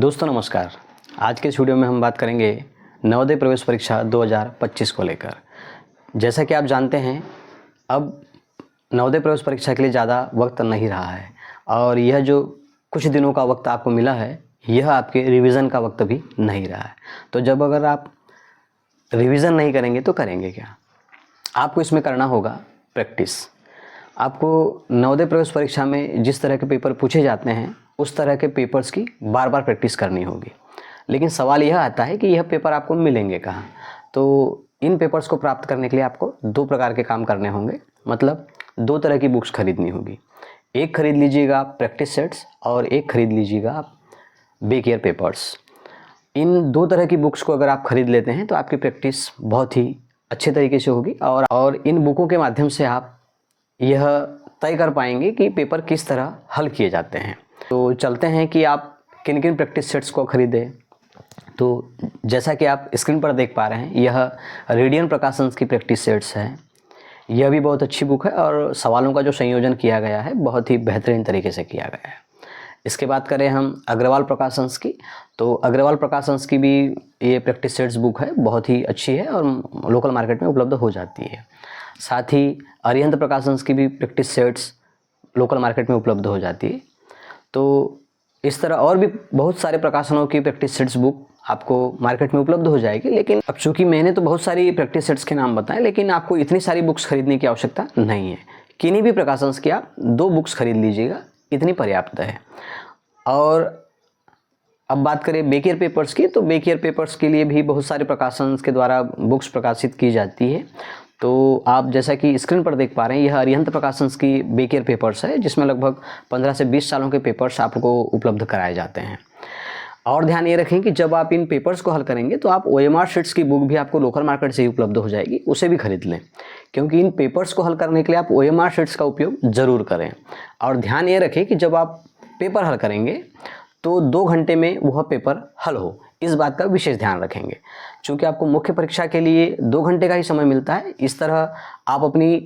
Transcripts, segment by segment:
दोस्तों नमस्कार। आज के इस वीडियो में हम बात करेंगे नवोदय प्रवेश परीक्षा 2025 को लेकर। जैसा कि आप जानते हैं, अब नवोदय प्रवेश परीक्षा के लिए ज़्यादा वक्त नहीं रहा है और यह जो कुछ दिनों का वक्त आपको मिला है, यह आपके रिवीजन का वक्त भी नहीं रहा है। तो जब अगर आप रिवीजन नहीं करेंगे तो करेंगे क्या? आपको इसमें करना होगा प्रैक्टिस। आपको नवोदय प्रवेश परीक्षा में जिस तरह के पेपर पूछे जाते हैं, उस तरह के पेपर्स की बार बार प्रैक्टिस करनी होगी। लेकिन सवाल यह आता है कि यह पेपर आपको मिलेंगे कहाँ? तो इन पेपर्स को प्राप्त करने के लिए आपको दो प्रकार के काम करने होंगे, मतलब दो तरह की बुक्स खरीदनी होगी। एक खरीद लीजिएगा आप प्रैक्टिस सेट्स और एक खरीद लीजिएगा आप बैक ईयर पेपर्स। इन दो तरह की बुक्स को अगर आप खरीद लेते हैं तो आपकी प्रैक्टिस बहुत ही अच्छे तरीके से होगी और इन बुकों के माध्यम से आप यह तय कर पाएंगे कि पेपर किस तरह हल किए जाते हैं। तो चलते हैं कि आप किन किन प्रैक्टिस सेट्स को खरीदें। तो जैसा कि आप स्क्रीन पर देख पा रहे हैं, यह रेडियन प्रकाशंस की प्रैक्टिस सेट्स है। यह भी बहुत अच्छी बुक है और सवालों का जो संयोजन किया गया है बहुत ही बेहतरीन तरीके से किया गया है। इसके बाद करें हम अग्रवाल प्रकाशंस की, तो अग्रवाल प्रकाशंस की भी ये प्रैक्टिस सेट्स बुक है, बहुत ही अच्छी है और लोकल मार्केट में उपलब्ध हो जाती है। साथ ही अरिहंत प्रकाशंस की भी प्रैक्टिस सेट्स लोकल मार्केट में उपलब्ध हो जाती है। तो इस तरह और भी बहुत सारे प्रकाशनों की प्रैक्टिस सेट्स बुक आपको मार्केट में उपलब्ध हो जाएगी। लेकिन अब चूँकि मैंने तो बहुत सारी प्रैक्टिस सेट्स के नाम बताए, लेकिन आपको इतनी सारी बुक्स खरीदने की आवश्यकता नहीं है। किन्हीं भी प्रकाशंस की आप 2 बुक्स खरीद लीजिएगा, इतनी पर्याप्त है। और अब बात करें बैक ईयर पेपर्स की, तो बैक ईयर पेपर्स के लिए भी बहुत सारे प्रकाशंस के द्वारा बुक्स प्रकाशित की जाती है। तो आप जैसा कि स्क्रीन पर देख पा रहे हैं, यह अरिहंत प्रकाशंस की बैक ईयर पेपर्स है, जिसमें लगभग 15 से 20 सालों के पेपर्स आपको उपलब्ध कराए जाते हैं। और ध्यान ये रखें कि जब आप इन पेपर्स को हल करेंगे तो आप OMR शीट्स की बुक भी आपको लोकल मार्केट से ही उपलब्ध हो जाएगी, उसे भी खरीद लें, क्योंकि इन पेपर्स को हल करने के लिए आप OMR शीट्स का उपयोग ज़रूर करें। और ध्यान ये रखें कि जब आप पेपर हल करेंगे तो 2 घंटे में वह पेपर हल हो, इस बात का विशेष ध्यान रखेंगे। चूँकि आपको मुख्य परीक्षा के लिए 2 घंटे का ही समय मिलता है, इस तरह आप अपनी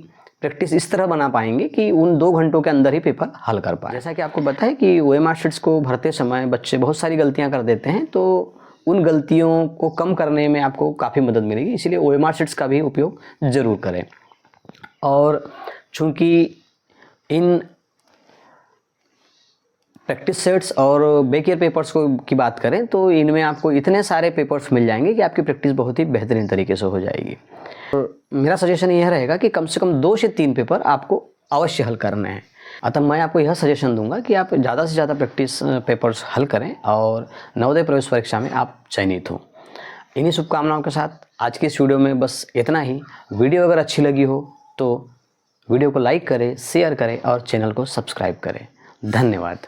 प्रैक्टिस इस तरह बना पाएंगे कि उन 2 घंटों के अंदर ही पेपर हल कर पाए। जैसा कि आपको बताया कि OMR शीट्स को भरते समय बच्चे बहुत सारी गलतियां कर देते हैं, तो उन गलतियों को कम करने में आपको काफ़ी मदद मिलेगी, इसलिए OMR शीट्स का भी उपयोग ज़रूर करें। और चूँकि इन प्रैक्टिस सेट्स और बैक ईयर पेपर्स की बात करें तो इनमें आपको इतने सारे पेपर्स मिल जाएंगे कि आपकी प्रैक्टिस बहुत ही बेहतरीन तरीके से हो जाएगी। और मेरा सजेशन यह रहेगा कि कम से कम 2 से 3 पेपर आपको अवश्य हल करने हैं। अतः मैं आपको यह सजेशन दूंगा कि आप ज़्यादा से ज़्यादा प्रैक्टिस पेपर्स हल करें और नवोदय प्रवेश परीक्षा में आप चयनित हों। इन्हीं शुभकामनाओं के साथ आज की इस वीडियो में बस इतना ही। वीडियो अगर अच्छी लगी हो तो वीडियो को लाइक करें, शेयर करें और चैनल को सब्सक्राइब करें। धन्यवाद।